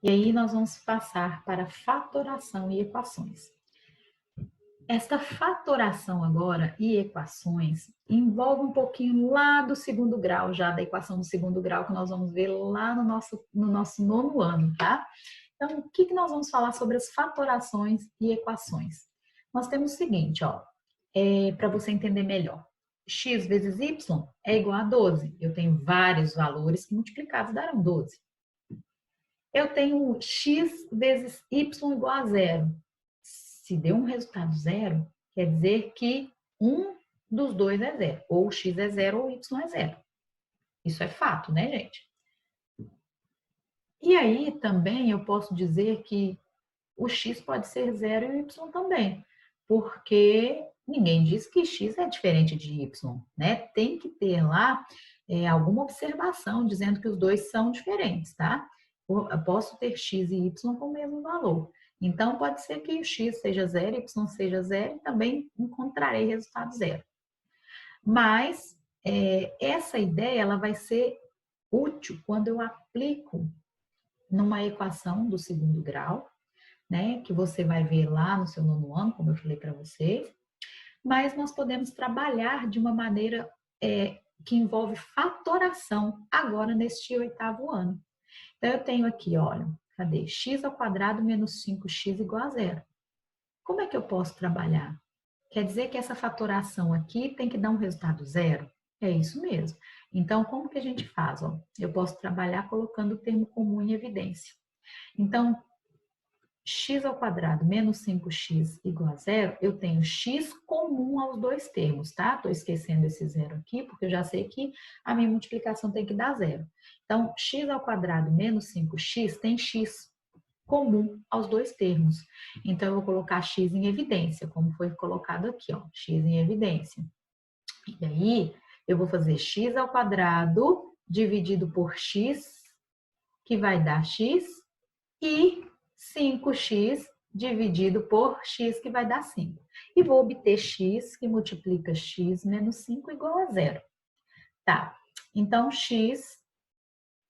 E aí nós vamos passar para fatoração e equações. Esta fatoração agora e equações envolve um pouquinho lá do segundo grau, já da equação do segundo grau, que nós vamos ver lá no nosso nono ano, tá? Então, o que nós vamos falar sobre as fatorações e equações? Nós temos o seguinte, ó, para você entender melhor. X vezes Y é igual a 12. Eu tenho vários valores que multiplicados darão 12. Eu tenho x vezes y igual a zero. Se deu um resultado zero, quer dizer que um dos dois é zero. Ou x é zero ou y é zero. Isso é fato, né, gente? E aí também eu posso dizer que o x pode ser zero e o y também. Porque ninguém diz que x é diferente de y, né? Tem que ter lá alguma observação dizendo que os dois são diferentes, tá? Eu posso ter x e y com o mesmo valor. Então, pode ser que o x seja zero, y seja zero, e também encontrarei resultado zero. Mas, essa ideia ela vai ser útil quando eu aplico numa equação do segundo grau, né, que você vai ver lá no seu nono ano, como eu falei para vocês, mas nós podemos trabalhar de uma maneira que envolve fatoração agora neste oitavo ano. Então, eu tenho aqui, olha, cadê? X ao quadrado menos 5x igual a zero. Como é que eu posso trabalhar? Quer dizer que essa fatoração aqui tem que dar um resultado zero? É isso mesmo. Então, como que a gente faz? Ó, eu posso trabalhar colocando o termo comum em evidência. Então, x ao quadrado menos 5x igual a zero, eu tenho x comum aos dois termos, tá? Estou esquecendo esse zero aqui, porque eu já sei que a minha multiplicação tem que dar zero. Então, x ao quadrado menos 5x tem x comum aos dois termos. Então, eu vou colocar x em evidência, como foi colocado aqui, ó, x em evidência. E aí, eu vou fazer x ao quadrado dividido por x, que vai dar x, e 5x dividido por x, que vai dar 5. E vou obter x, que multiplica x menos 5 igual a zero. Tá, então x,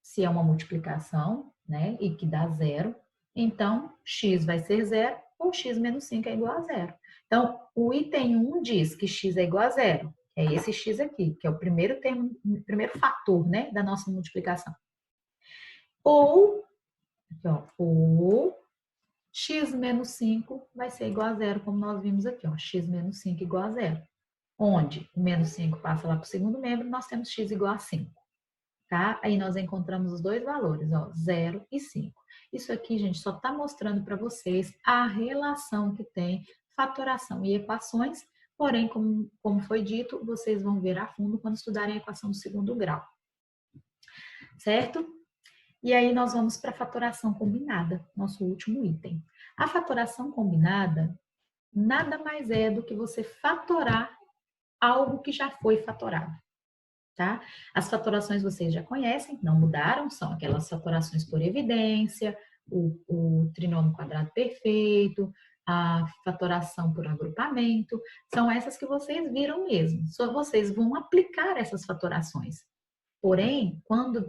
se é uma multiplicação, né, e que dá zero, então x vai ser zero ou x menos 5 é igual a zero. Então, o item 1 diz que x é igual a zero. É esse x aqui, que é o primeiro termo, o primeiro fator, né, da nossa multiplicação. Ou, aqui, ó, ou x menos 5 vai ser igual a zero, como nós vimos aqui, ó, x menos 5 igual a zero. Onde o menos 5 passa lá para o segundo membro, nós temos x igual a 5. Tá? Aí nós encontramos os dois valores, ó, 0 e 5. Isso aqui, gente, só está mostrando para vocês a relação que tem fatoração e equações, porém, como foi dito, vocês vão ver a fundo quando estudarem a equação do segundo grau. Certo? E aí nós vamos para a fatoração combinada, nosso último item. A fatoração combinada nada mais é do que você fatorar algo que já foi fatorado. Tá? As fatorações vocês já conhecem, não mudaram, são aquelas fatorações por evidência, o trinômio quadrado perfeito, a fatoração por agrupamento, são essas que vocês viram mesmo. Só vocês vão aplicar essas fatorações. Porém, quando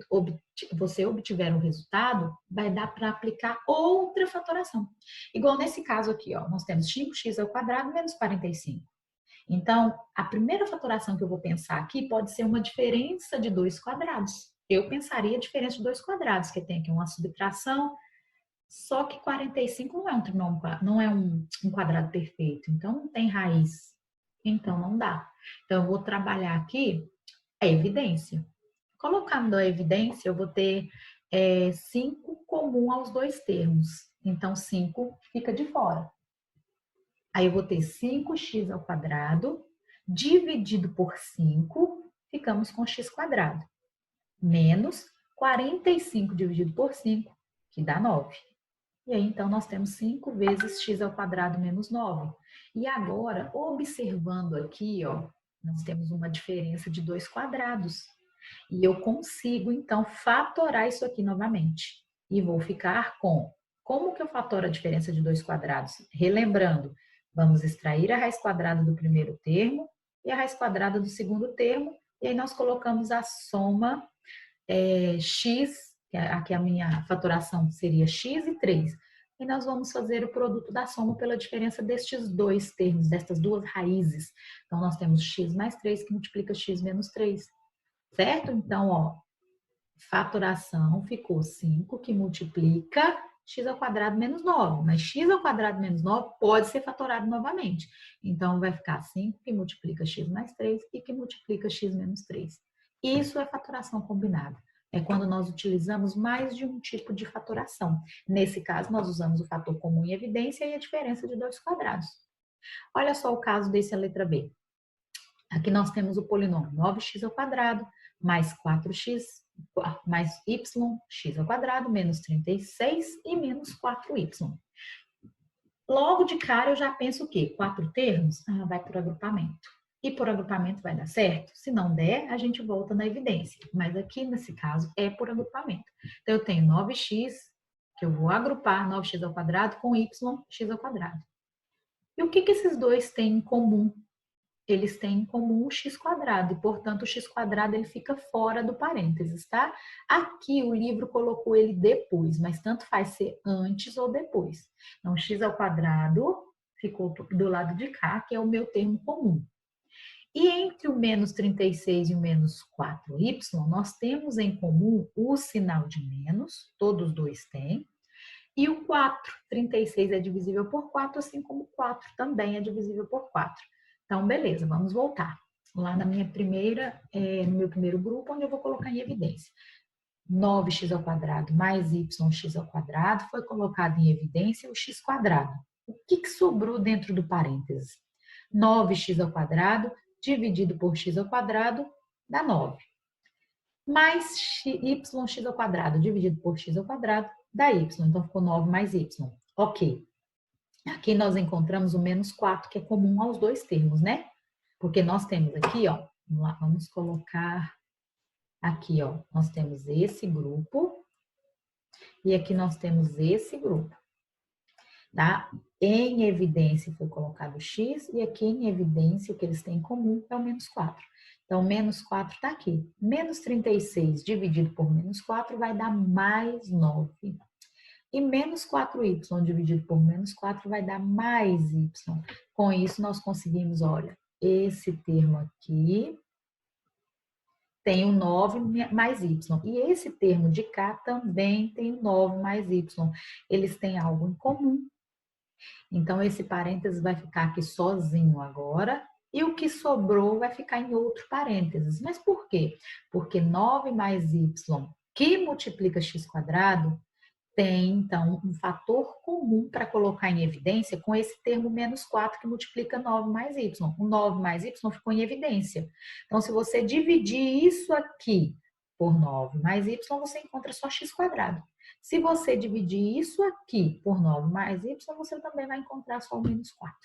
você obtiver o resultado, vai dar para aplicar outra fatoração. Igual nesse caso aqui, ó, nós temos 5x ao quadrado menos 45. Então, a primeira fatoração que eu vou pensar aqui pode ser uma diferença de dois quadrados. Eu pensaria a diferença de dois quadrados, que tem aqui uma subtração, só que 45 não é um trinômio, não é um quadrado perfeito, então não tem raiz. Então, não dá. Então, eu vou trabalhar aqui a evidência. Colocando a evidência, eu vou ter 5 comum aos dois termos. Então, 5 fica de fora. Aí eu vou ter 5x ao quadrado dividido por 5, ficamos com x quadrado, menos 45 dividido por 5, que dá 9. E aí, então, nós temos 5 vezes x ao quadrado menos 9. E agora, observando aqui, ó, nós temos uma diferença de dois quadrados. E eu consigo, então, fatorar isso aqui novamente. E vou ficar com... Como que eu fatoro a diferença de dois quadrados? Relembrando, vamos extrair a raiz quadrada do primeiro termo e a raiz quadrada do segundo termo. E aí nós colocamos a soma x que aqui a minha fatoração seria x e 3. E nós vamos fazer o produto da soma pela diferença destes dois termos, destas duas raízes. Então, nós temos x mais 3 que multiplica x menos 3, certo? Então, ó, fatoração ficou 5 que multiplica x ao quadrado menos 9, mas x ao quadrado menos 9 pode ser fatorado novamente. Então, vai ficar 5 que multiplica x mais 3 e que multiplica x menos 3. Isso é fatoração combinada. É quando nós utilizamos mais de um tipo de fatoração. Nesse caso, nós usamos o fator comum em evidência e a diferença de dois quadrados. Olha só o caso desse, a letra B. Aqui nós temos o polinômio 9x ao quadrado mais 4x mais y, x ao quadrado, menos 36 e menos 4y. Logo de cara eu já penso o quê? 4 termos? Ah, vai por agrupamento. E por agrupamento vai dar certo? Se não der, a gente volta na evidência. Mas aqui, nesse caso, é por agrupamento. Então, eu tenho 9x, que eu vou agrupar 9x ao quadrado com y, x ao quadrado. E o que esses dois têm em comum? Eles têm em comum o x quadrado, e, portanto, o x quadrado ele fica fora do parênteses, tá? Aqui o livro colocou ele depois, mas tanto faz ser antes ou depois. Então, x ao quadrado ficou do lado de cá, que é o meu termo comum. E entre o menos 36 e o menos 4y, nós temos em comum o sinal de menos, todos dois têm, e o 4. 36 é divisível por 4, assim como 4 também é divisível por 4. Então, beleza, vamos voltar. Lá na minha no meu primeiro grupo, onde eu vou colocar em evidência. 9x ao quadrado mais yx ao quadrado foi colocado em evidência o x quadrado. O que sobrou dentro do parênteses? 9x ao quadrado dividido por x ao quadrado dá 9. Mais yx ao quadrado dividido por x ao quadrado dá y. Então, ficou 9 mais y. Ok. Aqui nós encontramos o menos 4, que é comum aos dois termos, né? Porque nós temos aqui, ó, vamos lá, vamos colocar aqui, ó, nós temos esse grupo e aqui nós temos esse grupo, tá? Em evidência foi colocado o x e aqui em evidência o que eles têm em comum é o menos 4. Então, menos 4 está aqui. Menos 36 dividido por menos 4 vai dar mais 9. E menos 4y dividido por menos 4 vai dar mais y. Com isso, nós conseguimos, olha, esse termo aqui tem o 9 mais y. E esse termo de cá também tem o 9 mais y. Eles têm algo em comum. Então, esse parênteses vai ficar aqui sozinho agora. E o que sobrou vai ficar em outro parênteses. Mas por quê? Porque 9 mais y, que multiplica x quadrado, tem, então, um fator comum para colocar em evidência com esse termo menos 4 que multiplica 9 mais y. O 9 mais y ficou em evidência. Então, se você dividir isso aqui por 9 mais y, você encontra só x quadrado. Se você dividir isso aqui por 9 mais y, você também vai encontrar só o menos 4.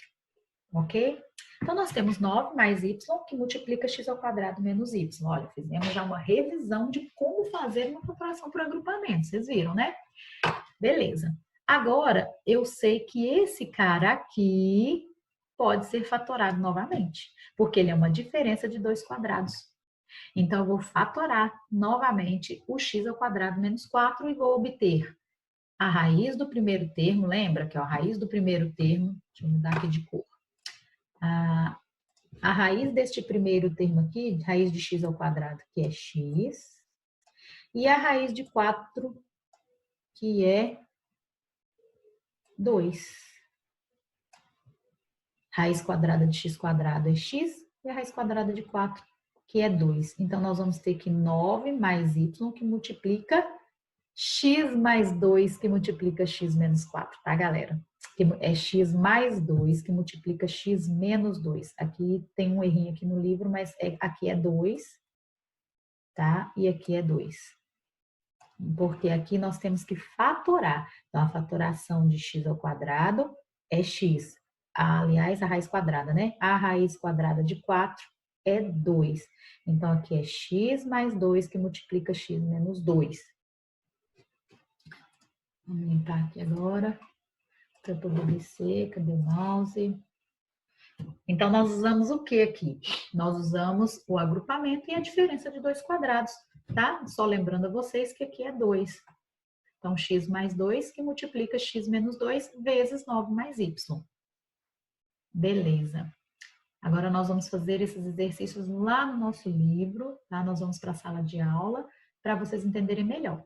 Ok? Então, nós temos 9 mais y que multiplica x ao quadrado menos y. Olha, fizemos já uma revisão de como fazer uma fatoração por agrupamento. Vocês viram, né? Beleza. Agora, eu sei que esse cara aqui pode ser fatorado novamente, porque ele é uma diferença de dois quadrados. Então, eu vou fatorar novamente o x ao quadrado menos 4 e vou obter a raiz do primeiro termo, lembra que é a raiz do primeiro termo, deixa eu mudar aqui de cor. A raiz deste primeiro termo aqui, raiz de x ao quadrado, que é x, e a raiz de 4, que é 2. Raiz quadrada de x quadrado é x e a raiz quadrada de 4, que é 2. Então, nós vamos ter que 9 mais y, que multiplica x mais 2, que multiplica x menos 4, tá, galera? É x mais 2, que multiplica x menos 2. Aqui tem um errinho aqui no livro, mas aqui é 2, tá? E aqui é 2. Porque aqui nós temos que fatorar. Então, a fatoração de x ao quadrado é x. Aliás, a raiz quadrada, né? A raiz quadrada de 4 é 2. Então, aqui é x mais 2 que multiplica x menos 2. Vamos limpar aqui agora para poder descer. Cadê o mouse? Então, nós usamos o que aqui? Nós usamos o agrupamento e a diferença de dois quadrados, tá? Só lembrando a vocês que aqui é 2. Então, x mais 2 que multiplica x menos 2 vezes 9 mais y. Beleza. Agora nós vamos fazer esses exercícios lá no nosso livro, tá? Nós vamos para a sala de aula para vocês entenderem melhor.